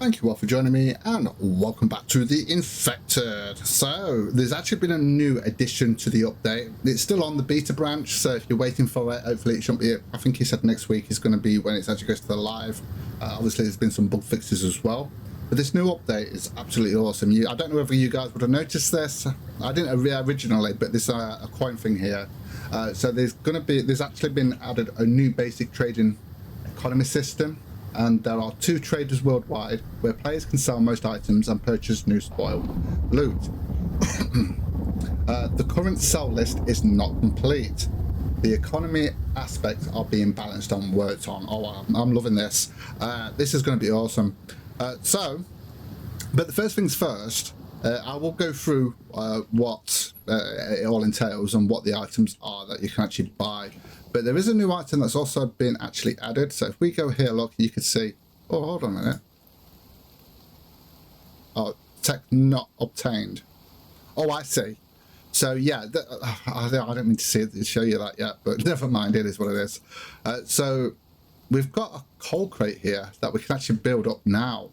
Thank you all for joining me and welcome back to the Infected. So there's actually been a new addition to the update. It's still on the beta branch, so if you're waiting for it, hopefully it shouldn't be I think he said next week is going to be when it actually goes to the live. Obviously there's been some bug fixes as well, but this new update is absolutely awesome. I don't know whether you guys would have noticed this. I didn't originally, but there's a coin thing here. So there's actually been added a new basic trading economy system, and there are 2 traders worldwide where players can sell most items and purchase new spoiled loot. The current sell list is not complete. The economy aspects are being balanced and worked on. Oh, I'm loving this. This is going to be awesome. But the first things first, I will go through what it all entails and what the items are that you can actually buy. But there is a new item that's also been actually added. So if we go here, look, you can see. Oh, hold on a minute. Oh, tech not obtained. Oh, I see. So yeah, I don't mean to show you that yet, but never mind. It is what it is. So we've got a coal crate here that we can actually build up now.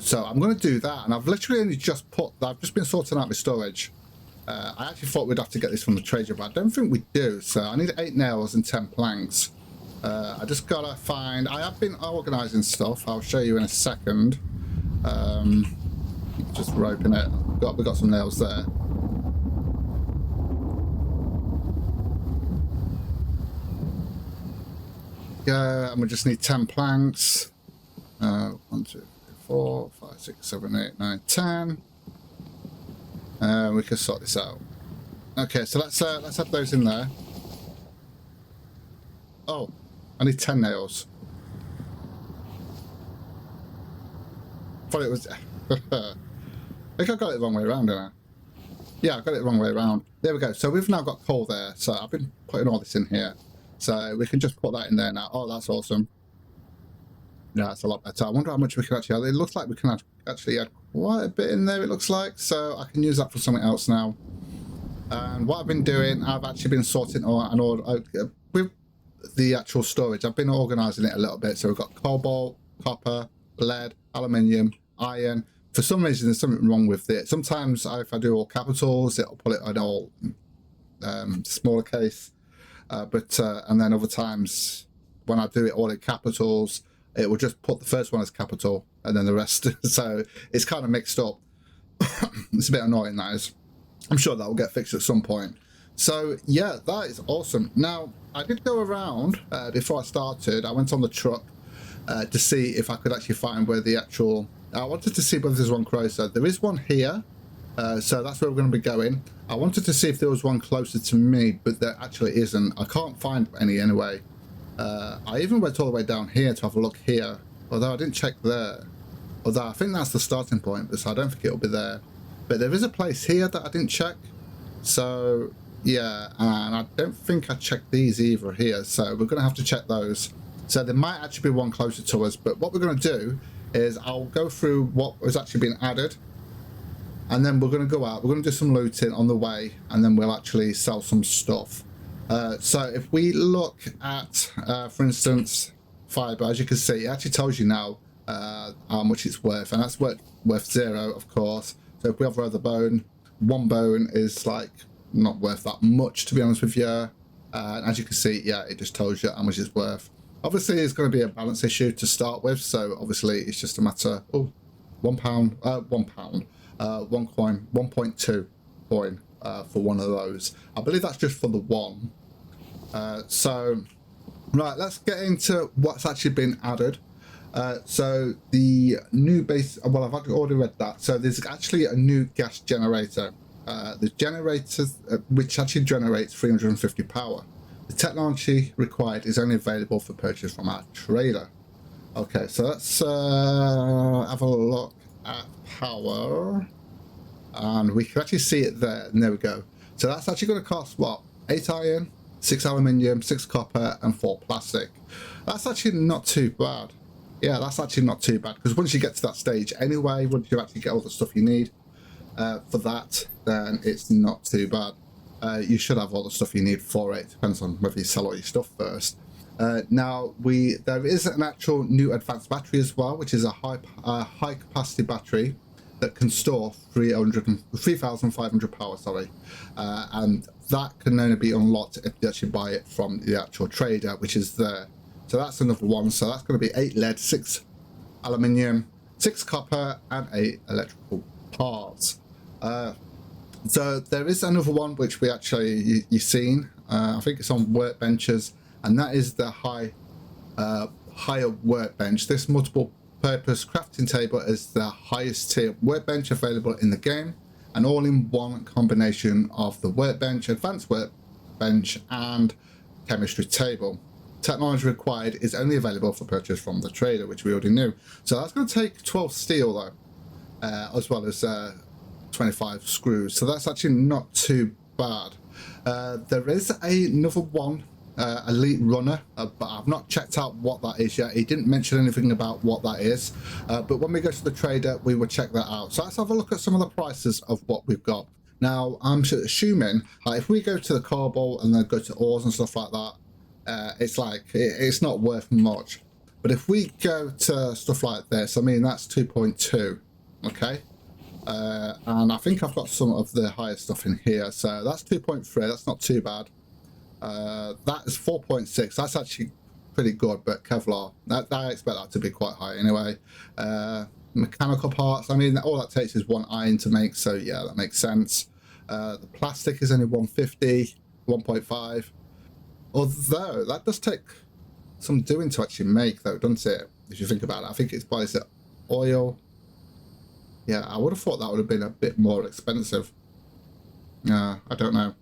So I'm going to do that, and I've literally only just I've just been sorting out my storage. I actually thought we'd have to get this from the trader, but I don't think we do. So I need 8 nails and 10 planks. I just gotta find. I have been organising stuff. I'll show you in a second. Just roping it. We got some nails there. Yeah, and we just need 10 planks. 1, 2, 3, 4, 5, 6, 7, 8, 9, 10. We can sort this out. Okay, so let's add those in there. Oh, I need 10 nails. Thought it was. I think I got it the wrong way around, didn't I? Yeah, I got it the wrong way around. There we go. So we've now got coal there. So I've been putting all this in here. So we can just put that in there now. Oh, that's awesome. Yeah, that's a lot better. I wonder how much we can actually add. It looks like we can actually add quite a bit in there, it looks like. So I can use that for something else now. And what I've been doing, I've actually been sorting with the actual storage. I've been organising it a little bit. So we've got cobalt, copper, lead, aluminium, iron. For some reason, there's something wrong with it. Sometimes if I do all capitals, it'll put it on all smaller case. And then other times, when I do it all in capitals, it will just put the first one as capital and then the rest. So it's kind of mixed up. It's a bit annoying, that is. I'm sure that will get fixed at some point. So yeah, that is awesome. Now, I did go around before I started. I went on the truck to see if I could actually find where the actual... I wanted to see whether there's one closer. There is one here. So that's where we're going to be going. I wanted to see if there was one closer to me, but there actually isn't. I can't find any anyway. I even went all the way down here to have a look here, although I didn't check there. Although I think that's the starting point, so I don't think it'll be there. But there is a place here that I didn't check. So yeah, and I don't think I checked these either here, so we're going to have to check those. So there might actually be one closer to us, but what we're going to do is I'll go through what has actually been added, and then we're going to go out, we're going to do some looting on the way, and then we'll actually sell some stuff. So if we look at, for instance, fiber, as you can see, it actually tells you now how much it's worth, and that's worth 0, of course. So if we have another bone, 1 bone is like not worth that much, to be honest with you. And as you can see, yeah, it just tells you how much it's worth. Obviously, it's going to be a balance issue to start with, so obviously it's just a matter. Oh, £1, 1 coin, 1.2 coin for one of those. I believe that's just for the one. So right, let's get into what's actually been added. So the new base, well, I've already read that. So there's actually a new gas generator. The generator which actually generates 350 power. The technology required is only available for purchase from our trader. Okay, so let's have a look at power, and we can actually see it there, and there we go. So that's actually going to cost what? 8 iron, 6 aluminium, 6 copper, and 4 plastic. That's actually not too bad. Yeah, that's actually not too bad, because once you get to that stage anyway, once you actually get all the stuff you need for that, then it's not too bad. You should have all the stuff you need for it. Depends on whether you sell all your stuff first. Now there is an actual new advanced battery as well, which is a high capacity battery that can store 3,500 power, sorry, and that can only be unlocked if you actually buy it from the actual trader, which is there. So that's another one. So that's going to be 8 lead, 6 aluminium, 6 copper, and 8 electrical parts. So there is another one which we actually you've seen. I think it's on workbenches, and that is the higher workbench. This multiple purpose crafting table is the highest tier workbench available in the game, an all-in-one combination of the workbench, advanced workbench, and chemistry table. Technology required is only available for purchase from the trader, which we already knew. So that's going to take 12 steel though, as well as 25 screws. So that's actually not too bad. There is another one, elite runner, but I've not checked out what that is yet. He didn't mention anything about what that is, but when we go to the trader we will check that out. So let's have a look at some of the prices of what we've got. Now I'm assuming if we go to the cobalt and then go to ores and stuff like that, it's like it's not worth much. But if we go to stuff like this, I mean that's 2.2, okay, and I think I've got some of the higher stuff in here, so that's 2.3. That's not too bad. That is 4.6. That's actually pretty good, but Kevlar, I expect that to be quite high anyway. Mechanical parts, I mean, all that takes is 1 iron to make, so yeah, that makes sense. The plastic is only 150, 1.5. Although that does take some doing to actually make, though, doesn't it? If you think about it, I think it's by the oil. Yeah, I would have thought that would have been a bit more expensive. I don't know.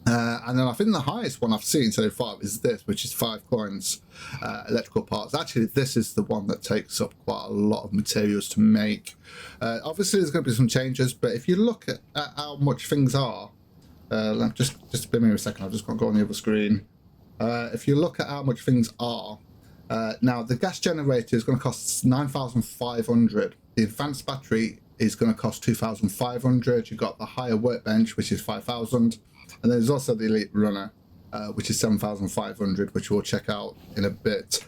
And then I think the highest one I've seen so far is this, which is 5 coins, electrical parts. Actually, this is the one that takes up quite a lot of materials to make. Obviously, there's going to be some changes, but if you look at how much things are, just give me a second. I've just got to go on the other screen. If you look at how much things are, now the gas generator is going to cost 9,500. The advanced battery is going to cost 2,500. You've got the higher workbench, which is 5,000. And there's also the elite runner, which is 7,500, which we'll check out in a bit.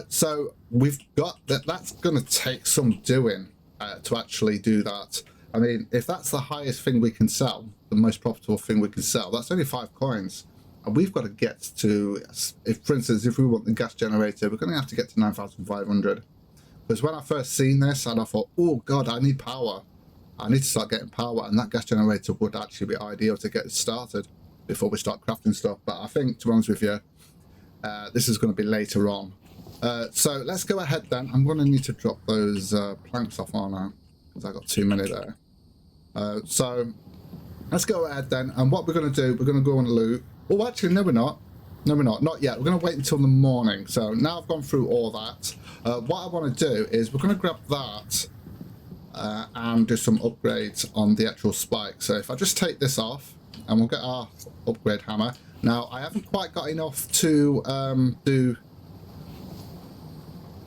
So we've got that. That's going to take some doing to actually do that. I mean, if that's the highest thing we can sell, the most profitable thing we can sell, that's only 5 coins. And we've got to get to, if for instance, if we want the gas generator, we're going to have to get to 9,500. Because when I first seen this, and I thought, oh God, I need power. I need to start getting power, and that gas generator would actually be ideal to get started before we start crafting stuff. But I think, to be honest with you, this is going to be later on. So let's go ahead then. I'm going to need to drop those planks off, aren't I? Because I got too many there. So let's go ahead then. And what we're going to do, we're going to go and loot. Oh, actually, no, we're not. No, we're not. Not yet. We're going to wait until the morning. So now I've gone through all that. What I want to do is we're going to grab that and do some upgrades on the actual spike. So if I just take this off, and we'll get our upgrade hammer. Now, I haven't quite got enough to do...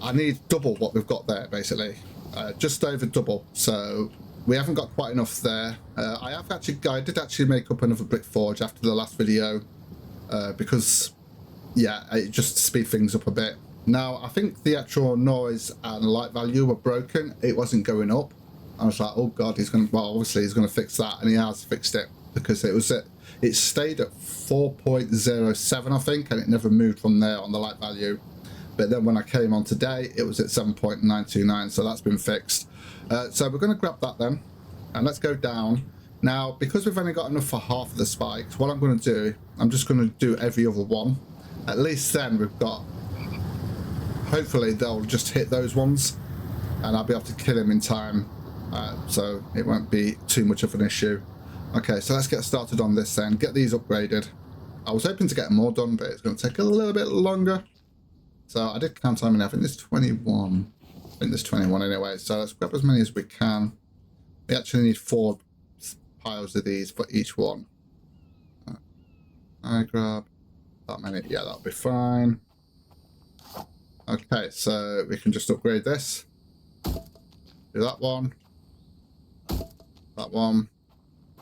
I need double what we've got there, basically. Just over double. So we haven't got quite enough there. I did actually make up another brick forge after the last video. Because, yeah, it just speed things up a bit. Now, I think the actual noise and light value were broken. It wasn't going up. I was like, oh God, he's going to... Well, obviously, he's going to fix that. And he has fixed it. Because it stayed at 4.07, I think, and it never moved from there on the light value. But then when I came on today, it was at 7.929, so that's been fixed. So we're going to grab that then, and let's go down. Now, because we've only got enough for half of the spikes, what I'm going to do, I'm just going to do every other one. At least then we've got... Hopefully they'll just hit those ones, and I'll be able to kill him in time, so it won't be too much of an issue. Okay, so let's get started on this then. Get these upgraded. I was hoping to get them all done, but it's going to take a little bit longer. So I did count how many. I think there's 21. I think there's 21 anyway. So let's grab as many as we can. We actually need 4 piles of these for each one. I grab that many. Yeah, that'll be fine. Okay, so we can just upgrade this. Do that one. That one.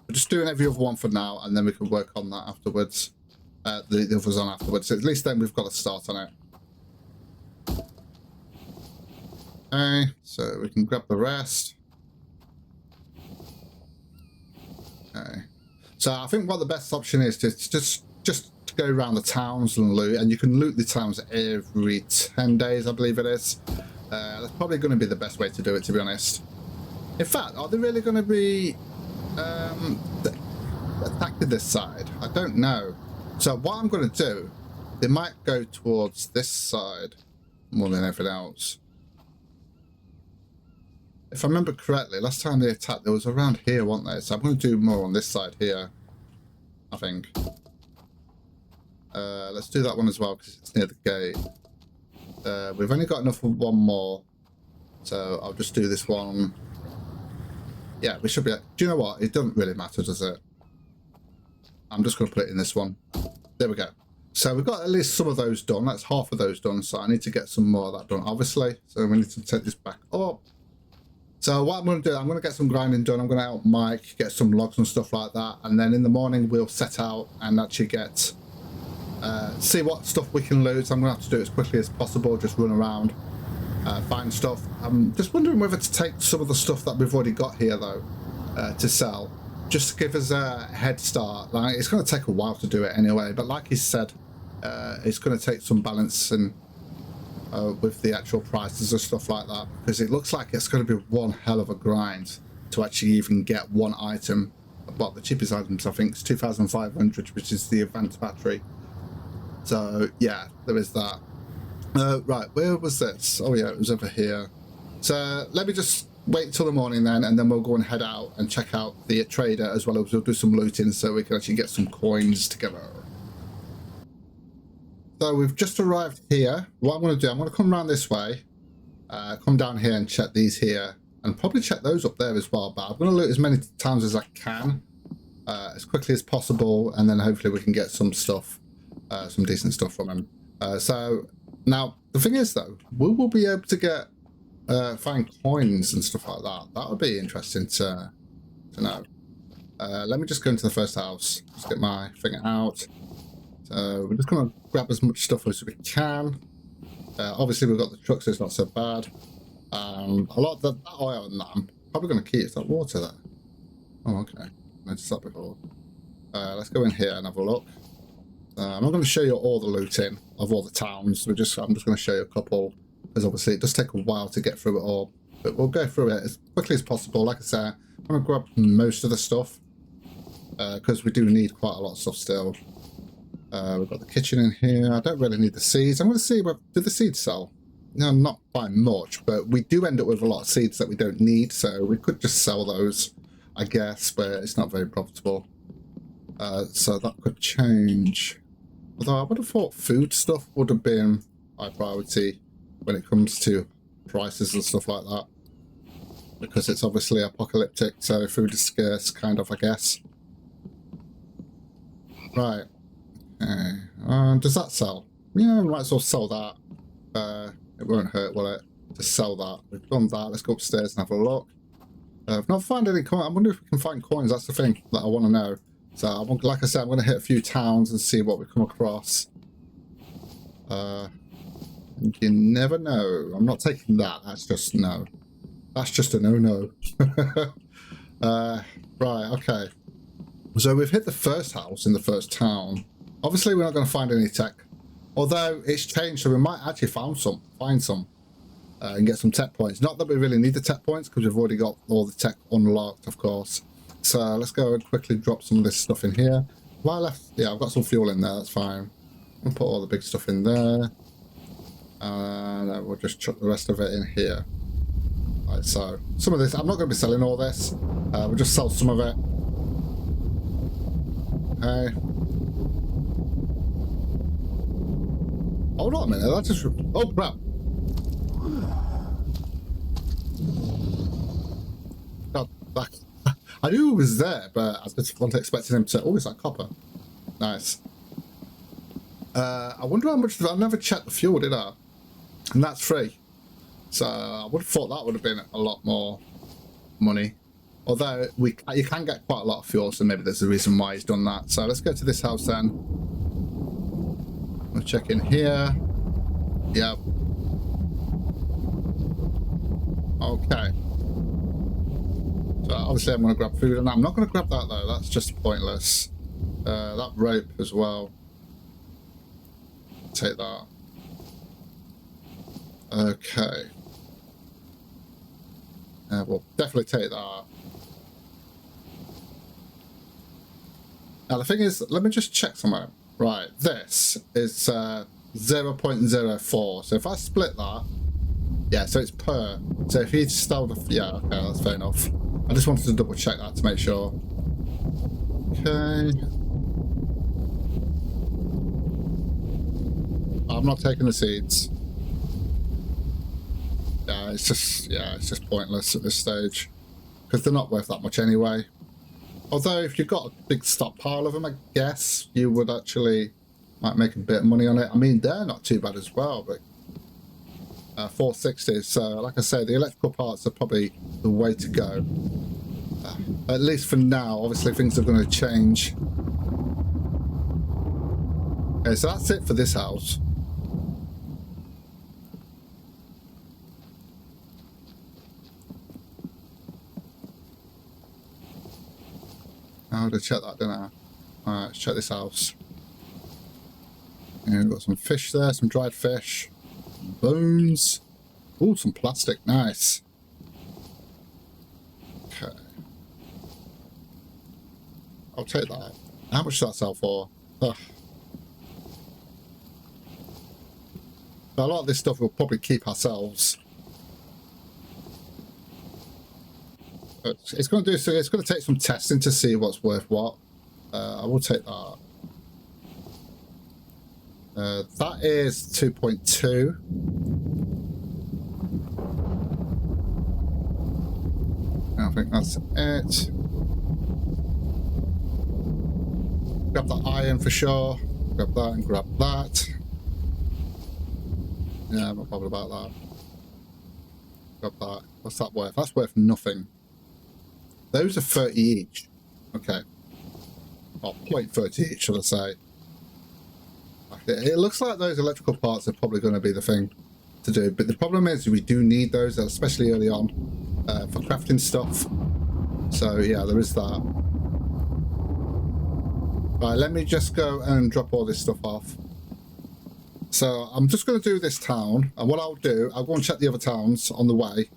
We're just doing every other one for now, and then we can work on that afterwards. The others on afterwards. So at least then we've got a start on it. Okay, so we can grab the rest. Okay. So I think what the best option is to just to go around the towns and loot, and you can loot the towns every 10 days, I believe it is. That's probably going to be the best way to do it, to be honest. In fact, are they really going to be attacking this side? I don't know. So what I'm going to do, they might go towards this side more than everything else. If I remember correctly, last time they attacked, they was around here, weren't they? So I'm going to do more on this side here, I think. Let's do that one as well because it's near the gate. We've only got enough for one more, so I'll just do this one. Yeah, we should be. Do you know what? It doesn't really matter, does it? I'm just going to put it in this one. There we go. So we've got at least some of those done. That's half of those done. So I need to get some more of that done, obviously. So we need to take this back up. So what I'm going to do, I'm going to get some grinding done. I'm going to help Mike get some logs and stuff like that. And then in the morning, we'll set out and actually get, see what stuff we can loot. I'm going to have to do it as quickly as possible. Just run around, find stuff. I'm just wondering whether to take some of the stuff that we've already got here, though, to sell. Just to give us a head start. Like, it's going to take a while to do it anyway. But like he said, it's going to take some balance and with the actual prices and stuff like that, because it looks like it's going to be one hell of a grind to actually even get one item. Well, the cheapest items I think is 2,500, which is the advanced battery. So yeah, there is that. Right, where was this? Oh yeah, it was over here. So let me just wait till the morning then, and then we'll go and head out and check out the trader, as well as we'll do some looting so we can actually get some coins together. So we've just arrived here. What I'm going to do, I'm going to come around this way, come down here and check these here, and probably check those up there as well. But I'm going to loot as many towns as I can, as quickly as possible, and then hopefully we can get some stuff, some decent stuff from them. So now the thing is though, we will be able to get find coins and stuff like that. That would be interesting to know. Let me just go into the first house. Just get my thing out. So we're just going to grab as much stuff as we can. Obviously, we've got the truck, so it's not so bad. A lot of that oil and that, I'm probably going to keep. Is that water there? Oh, okay. I noticed that before. Let's go in here and have a look. I'm not going to show you all the looting of all the towns. I'm just going to show you a couple, because obviously it does take a while to get through it all. But we'll go through it as quickly as possible. Like I said, I'm going to grab most of the stuff, because we do need quite a lot of stuff still. We've got the kitchen in here. I don't really need the seeds. I'm going to see, do the seeds sell? No, not by much, but we do end up with a lot of seeds that we don't need, so we could just sell those, I guess, but it's not very profitable. So that could change. Although I would have thought food stuff would have been high priority when it comes to prices and stuff like that, because it's obviously apocalyptic, so food is scarce, kind of, I guess. Right. Okay. Does that sell? Yeah, we might as well sell that. It won't hurt, will it? To sell that. We've done that. Let's go upstairs and have a look. I've not found any coins. I wonder if we can find coins. That's the thing that I want to know. So, like I said, I'm going to hit a few towns and see what we come across. You never know. I'm not taking that. That's just no. That's just a no-no. Right, okay. So we've hit the first house in the first town. Obviously, we're not going to find any tech. Although it's changed, so we might actually find some, and get some tech points. Not that we really need the tech points, because we've already got all the tech unlocked, of course. So let's go and quickly drop some of this stuff in here. Well, left, yeah, I've got some fuel in there, that's fine. I'll put all the big stuff in there. And we'll just chuck the rest of it in here. Right, so some of this, I'm not going to be selling all this. We'll just sell some of it. Okay. Hold on a minute, that just... Oh, crap. God, back. I knew he was there, but I just wasn't expecting him to... Oh, it's like copper. Nice. I wonder how much... I never checked the fuel, did I? And that's free. So I would have thought that would have been a lot more money. Although you can get quite a lot of fuel, so maybe there's a reason why he's done that. So let's go to this house then. We'll check in here. Yep. Okay. So obviously I'm going to grab food, and I'm not going to grab that though. That's just pointless. That rope as well. Take that. Okay. We'll definitely take that. Now the thing is, let me just check somewhere. Right, this is 0.04. So if I split that, yeah, so it's per. So if you stole the, yeah, okay, that's fair enough. I just wanted to double check that to make sure. Okay. I'm not taking the seeds. Yeah, it's just pointless at this stage because they're not worth that much anyway. Although if you've got a big stockpile of them, I guess you would actually might make a bit of money on it. I mean, they're not too bad as well, but 460s. So, like I say, the electrical parts are probably the way to go. At least for now. Obviously, things are going to change. Okay, so that's it for this house. I would have checked that, didn't I? Alright, let's check this house. Yeah, we've got some fish there, some dried fish. Bones. Oh, some plastic. Nice. Okay. I'll take that. How much does that sell for? Ugh. A lot of this stuff we'll probably keep ourselves. But it's going to do so. It's going to take some testing to see what's worth what. I will take that. That is 2.2. I think that's it. Grab that iron for sure. Grab that and grab that. Yeah, I'm not bothered about that. Grab that. What's that worth? That's worth nothing. Those are 30 each. Okay. Or 0.30 each, should I say. It looks like those electrical parts are probably going to be the thing to do. But the problem is we do need those, especially early on, for crafting stuff. So, yeah, there is that. Right, let me just go and drop all this stuff off. So I'm just going to do this town, and what I'll do, I'll go and check the other towns on the way,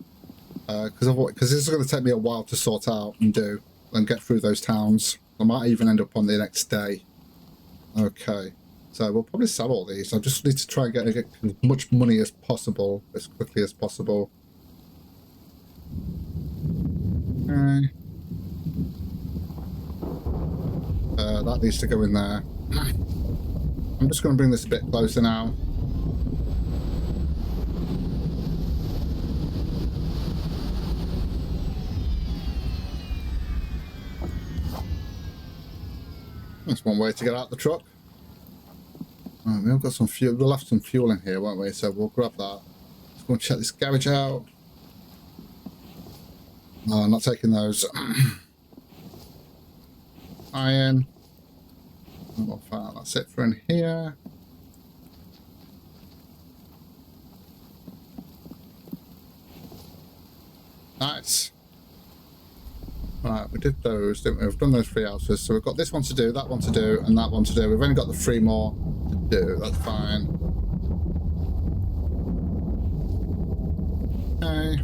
because this is going to take me a while to sort out and do and get through those towns. I might even end up on the next day. Okay, so we'll probably sell all these. I just need to try and get as much money as possible, as quickly as possible. Okay. That needs to go in there. I'm just going to bring this a bit closer now. That's one way to get out the truck. Right, we've got some fuel. We'll have some fuel in here, won't we? So we'll grab that. Let's go and check this garage out. No, I'm not taking those. Iron. That's it for in here. Nice. Right, we did those, didn't we? We've done those 3 houses. So we've got this one to do, that one to do, and that one to do. We've only got the 3 more to do. That's fine. Okay.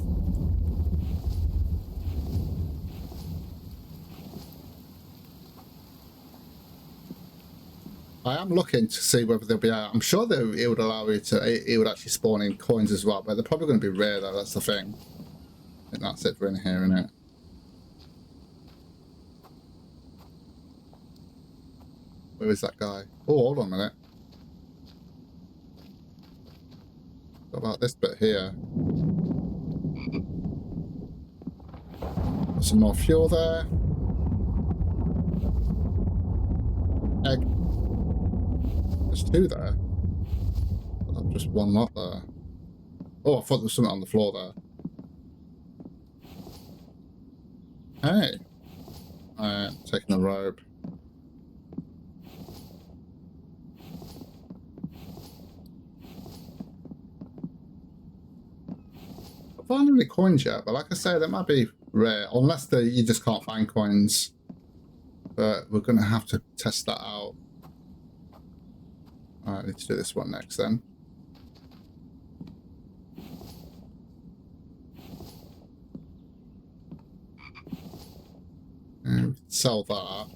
I am looking to see whether they'll be out. I'm sure that it would allow you to, it would actually spawn in coins as well, but they're probably going to be rare though, that's the thing. I think that's it for in here, isn't it? Where is that guy? Oh, hold on a minute. What about this bit here? Got some more fuel there. Egg. There's 2 there. Just 1 lot there. Oh, I thought there was something on the floor there. Hey. Alright, taking the rope. not found any coins yet, but like I say, that might be rare, unless you just can't find coins. But we're going to have to test that out. Alright, I need to do this one next then. And sell that.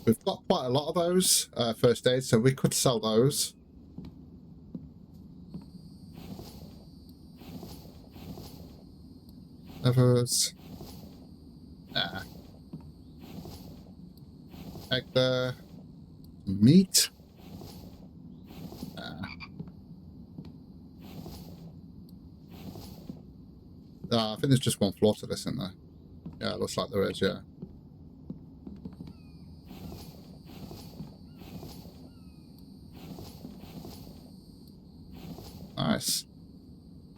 We've got quite a lot of those first aid, so we could sell those. Levers. Nah. Egg there. Meat. I think there's just one floor to this, isn't there? Yeah, it looks like there is, yeah. Nice.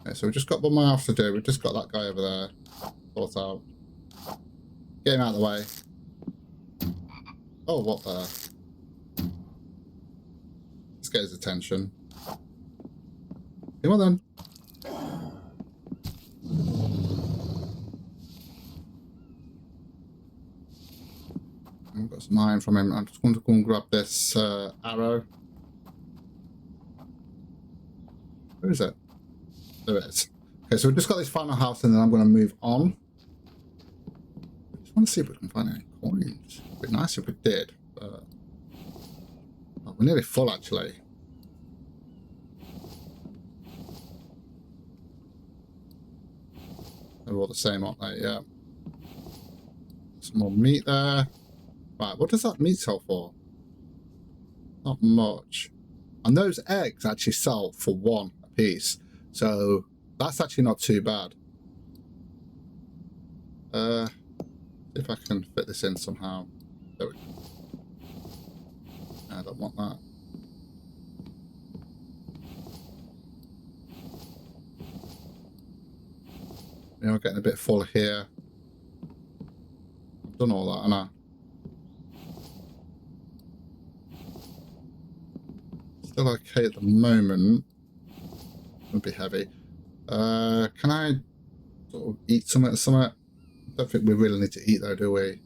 Okay, so we've just got one more house to do. We've just got that guy over there. Sort out. Get him out of the way. Oh, what the? Let's get his attention. Come on then. I've got some iron from him. I'm just going to go and grab this arrow. Where is it? There it is. Okay, so we've just got this final house and then I'm going to move on. I just want to see if we can find any coins. It'd be nice if we did, but oh, we're nearly full actually. They're all the same, aren't they? Yeah. Some more meat there. Right, what does that meat sell for? Not much. And those eggs actually sell for 1 a piece. So that's actually not too bad. See if I can fit this in somehow. There we go. I don't want that. You know, we're getting a bit full here. I've done all that, haven't I? Still okay at the moment. Would be heavy. Can I sort of eat something or something? I don't think we really need to eat though, do we?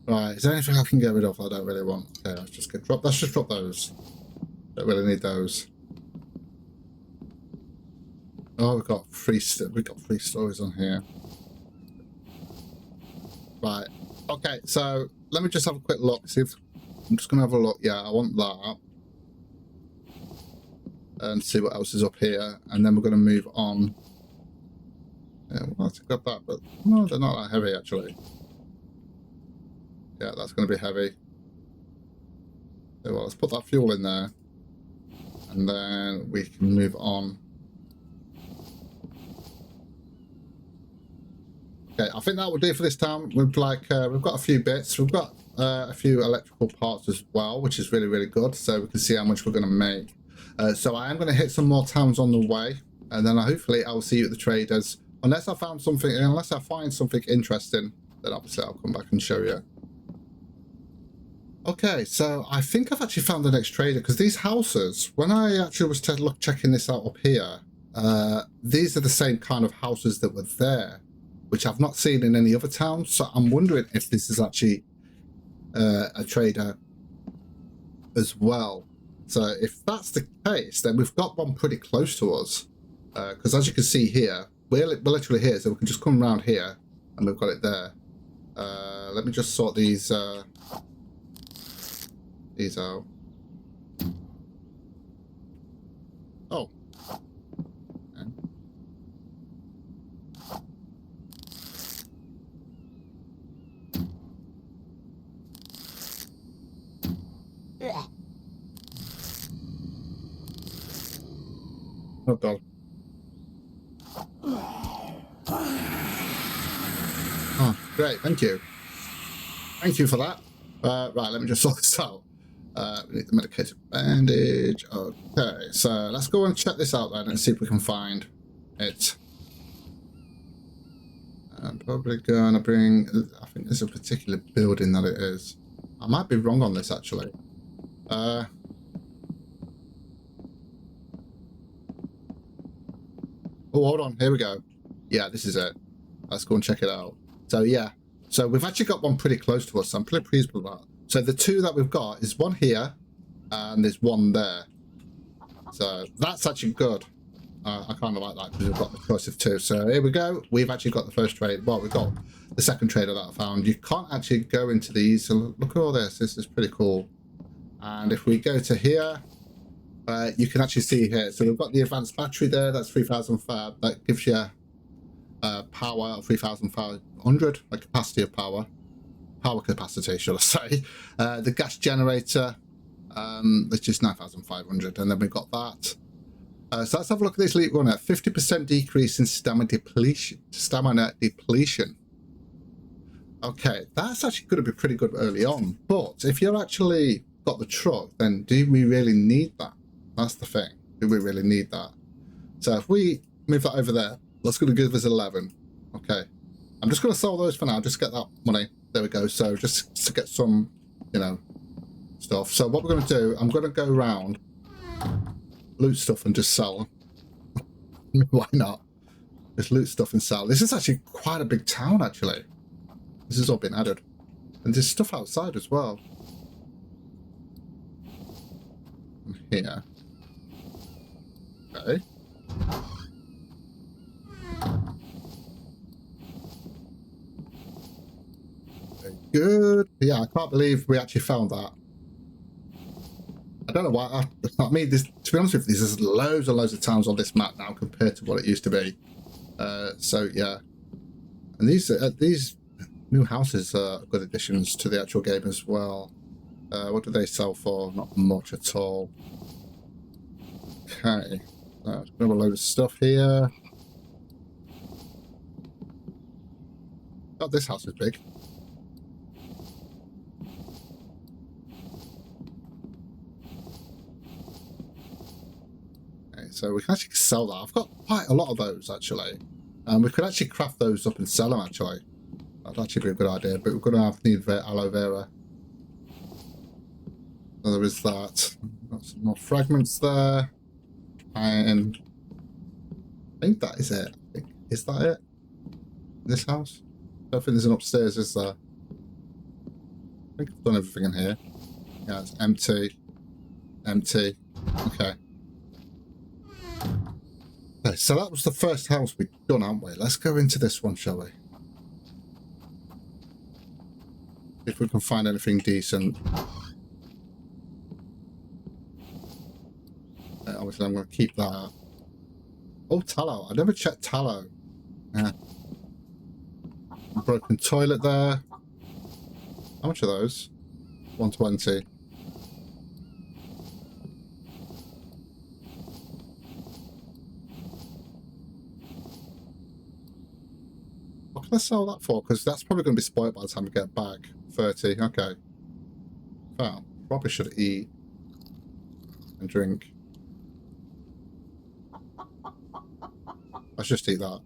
Right, is there anything I can get rid of I don't really want? Okay, let's just drop those. Don't really need those. Oh, we've got three stories on here. Right. Okay, so let me just have a quick look. See if I'm just gonna have a look. Yeah, I want that. And see what else is up here, and then we're gonna move on. Yeah, we'll have to grab that, but no, they're not that heavy actually. Yeah, that's gonna be heavy. So, well, let's put that fuel in there, and then we can move on. Okay, I think that will do for this time. We've got a few bits. We've got a few electrical parts as well, which is really, really good. So we can see how much we're going to make. So I am going to hit some more towns on the way, and then hopefully I will see you at the traders. Unless I find something interesting, then obviously I'll come back and show you. Okay, so I think I've actually found the next trader, because these houses, when I actually was checking this out up here, these are the same kind of houses that were there, which I've not seen in any other towns. So I'm wondering if this is actually a trader as well. So if that's the case, then we've got one pretty close to us, because as you can see here, we're literally here, so we can just come around here and we've got it there. Let me just sort these out. Oh. Okay. Oh god. Oh, great, thank you. Thank you for that. Right, let me just sort this out. We need the medicated bandage. Okay, so let's go and check this out then and see if we can find it. I'm probably gonna bring, I think there's a particular building that it is. I might be wrong on this, actually. Oh, hold on. Here we go. Yeah, this is it. Let's go and check it out. So, yeah. So, we've actually got one pretty close to us. So I'm pretty pleased with that. So, the two that we've got is one here and there's one there. So, that's actually good. I kind of like that because we've got the choice of two. So, here we go. We've actually got the first trade. Well, we've got the second trader that I found. You can't actually go into these. So, look at all this. This is pretty cool. And if we go to here, you can actually see here. So we've got the advanced battery there. That's 3,500. That gives you power of 3,500, like capacity of power. Power capacity, should I say. The gas generator, which is 9,500. And then we've got that. So let's have a look at this elite runner. 50% decrease in stamina depletion. Okay, that's actually going to be pretty good early on. But if you're actually got the truck, then do we really need that? That's the thing. Do we really need that? So if we move that over there, that's going to give us 11. Okay. I'm just going to sell those for now. Just get that money. There we go. So just to get some, you know, stuff. So what we're going to do, I'm going to go around, loot stuff and just sell. Why not? Just loot stuff and sell. This is actually quite a big town, actually. This has all been added. And there's stuff outside as well. And here. Okay. Very good. Yeah, I can't believe we actually found that. I don't know why. I mean, this, to be honest with you, there's loads and loads of towns on this map now compared to what it used to be. So yeah, and these new houses are good additions to the actual game as well. What do they sell for? Not much at all. Okay, there's a load of stuff here. Oh, this house is big. Okay, so we can actually sell that. I've got quite a lot of those actually. We could actually craft those up and sell them actually. That'd actually be a good idea, but we're going to need aloe vera. So there is that. Got some more fragments there. And I think that is it. Is that it? This house? I don't think there's an upstairs, is there? I think I've done everything in here. Yeah, it's empty. Empty. Okay. Okay, so that was the first house we've done, haven't we? Let's go into this one, shall we? If we can find anything decent. Obviously, I'm going to keep that. Oh, tallow. I never checked tallow. Yeah. Broken toilet there. How much are those? 120. What can I sell that for? Because that's probably going to be spoiled by the time we get back. 30. Okay. Well, probably should eat and drink. Let's just eat that.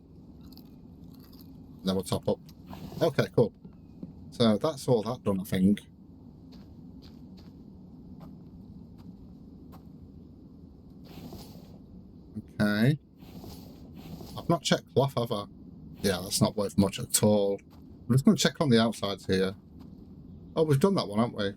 Then we'll top up. Okay, cool. So that's all that done, I think. Okay. I've not checked cloth, have I? Yeah, that's not worth much at all. I'm just going to check on the outsides here. Oh, we've done that one, haven't we?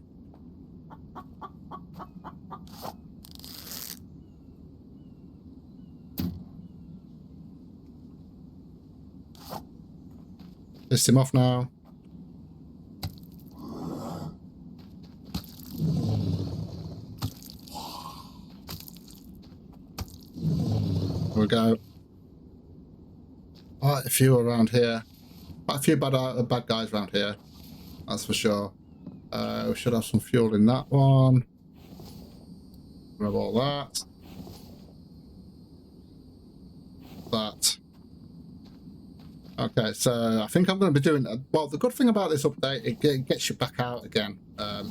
List him off now. There we go. Quite a few around here. Quite a few bad guys around here. That's for sure. We should have some fuel in that one. Grab all that. That. Okay, so I think I'm going to be doing... Well, the good thing about this update, it gets you back out again,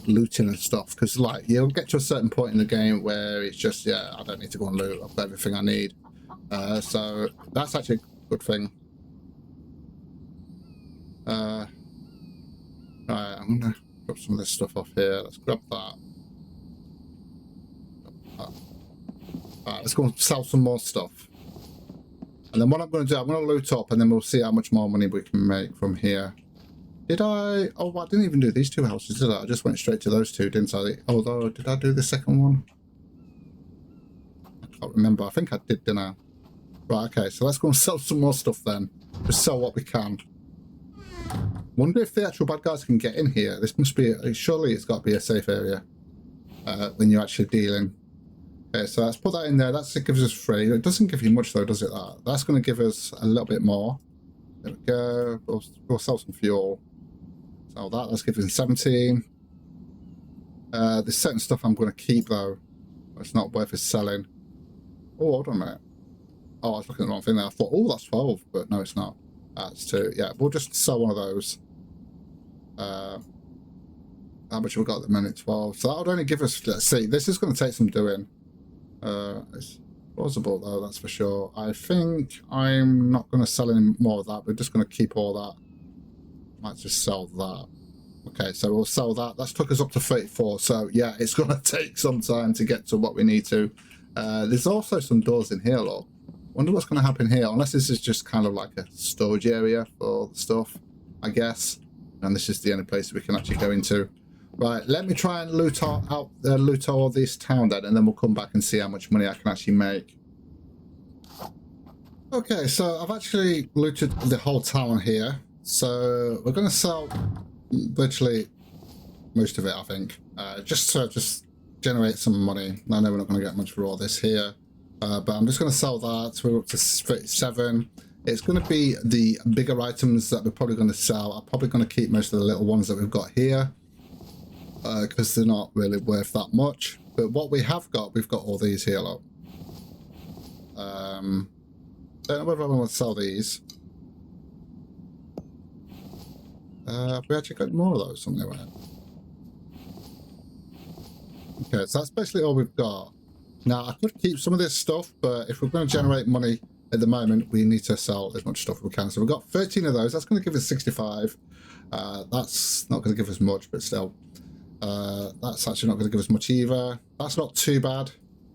looting and stuff, because like you'll get to a certain point in the game where it's just, yeah, I don't need to go and loot. I've got everything I need. So that's actually a good thing. Right, I'm going to grab some of this stuff off here. Let's grab that. Alright, let's go and sell some more stuff. And then what I'm going to do, I'm going to loot up and then we'll see how much more money we can make from here. Did I? Oh, I didn't even do these two houses, did I? I just went straight to those two, didn't I? Although, did I do the second one? I can't remember. I think I did, didn't I? Right, okay, so let's go and sell some more stuff then. Just sell what we can. Wonder if the actual bad guys can get in here. This must be, surely it's got to be a safe area when you're actually dealing. Okay, so let's put that in there. It gives us 3. It doesn't give you much though, does it? That's going to give us a little bit more. There we go. We'll sell some fuel. Sell that. Let's give us 17. There's certain stuff I'm going to keep though. It's not worth it selling. Oh, hold on a minute. Oh, I was looking at the wrong thing there. I thought, oh, that's 12, but no, it's not. That's 2. Yeah, we'll just sell one of those. How much have we got at the minute? 12. So that would only give us, let's see, this is going to take some doing. It's plausible though, that's for sure. I think I'm not going to sell any more of that. We're just going to keep all that. Might just sell that. Okay, so we'll sell that. That's took us up to 34. So yeah, it's going to take some time to get to what we need to. There's also some doors in here, look. Wonder what's going to happen here, unless this is just kind of like a storage area for the stuff, I guess. And this is the only place we can actually go into. Right, let me try and loot all this town then, and then we'll come back and see how much money I can actually make. Okay, so I've actually looted the whole town here. So we're going to sell virtually most of it, I think, just to generate some money. I know we're not going to get much for all this here. But I'm just going to sell that. We're up to 37. It's going to be the bigger items that we're probably going to sell. I'm probably going to keep most of the little ones that we've got here. Because they're not really worth that much. But what we have got, we've got all these here, look. Don't know whether I want to sell these. We actually got more of those somewhere. Okay, so that's basically all we've got. Now, I could keep some of this stuff, but if we're going to generate money at the moment, we need to sell as much stuff as we can. So we've got 13 of those. That's going to give us 65. That's not going to give us much, but still. That's actually not going to give us much either. That's not too bad.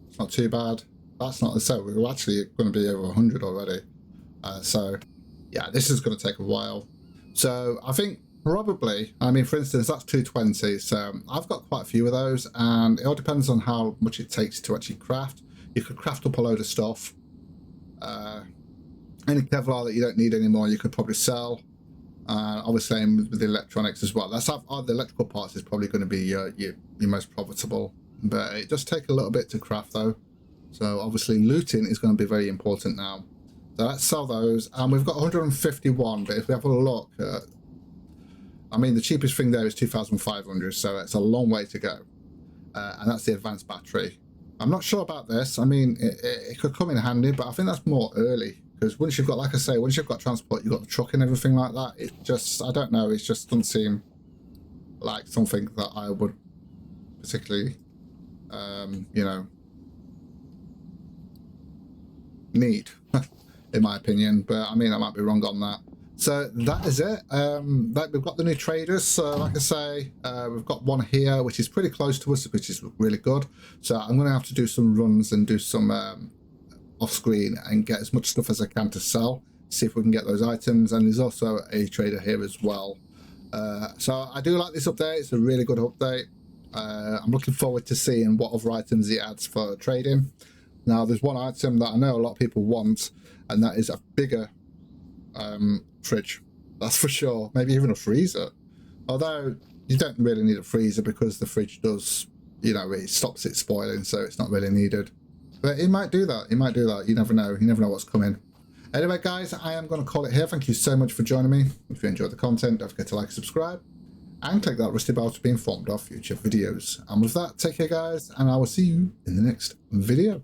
It's not too bad. That's not so. We're actually going to be over 100 already. So, yeah, this is going to take a while. So, I think probably, I mean, for instance, that's 220. So, I've got quite a few of those, and it all depends on how much it takes to actually craft. You could craft up a load of stuff. Any Kevlar that you don't need anymore, you could probably sell. Obviously, with the electronics as well. That's how the electrical parts is probably going to be your most profitable. But it does take a little bit to craft, though. So obviously, looting is going to be very important now. So let's sell those, and we've got 151. But if we have a look, I mean, the cheapest thing there is 2,500. So it's a long way to go, and that's the advanced battery. I'm not sure about this. I mean, it could come in handy, but I think that's more early. Because once you've got, like I say, once you've got transport, you've got the truck and everything like that, it just, I don't know, it just doesn't seem like something that I would particularly, you know, need, in my opinion. But I mean, I might be wrong on that. So that is it. We've got the new traders. So like I say, we've got one here, which is pretty close to us, which is really good. So I'm going to have to do some runs and do some off screen and get as much stuff as I can to sell, see if we can get those items. And there's also a trader here as well. So I do like this update. It's a really good update. I'm looking forward to seeing what other items it adds for trading. Now there's one item that I know a lot of people want, and that is a bigger fridge, that's for sure. Maybe even a freezer, although you don't really need a freezer because the fridge does, you know, it stops it spoiling, so it's not really needed. But it might do that. It might do that. You never know. You never know what's coming. Anyway, guys, I am going to call it here. Thank you so much for joining me. If you enjoyed the content, don't forget to like, subscribe, and click that rusty bell to be informed of future videos. And with that, take care, guys, and I will see you in the next video.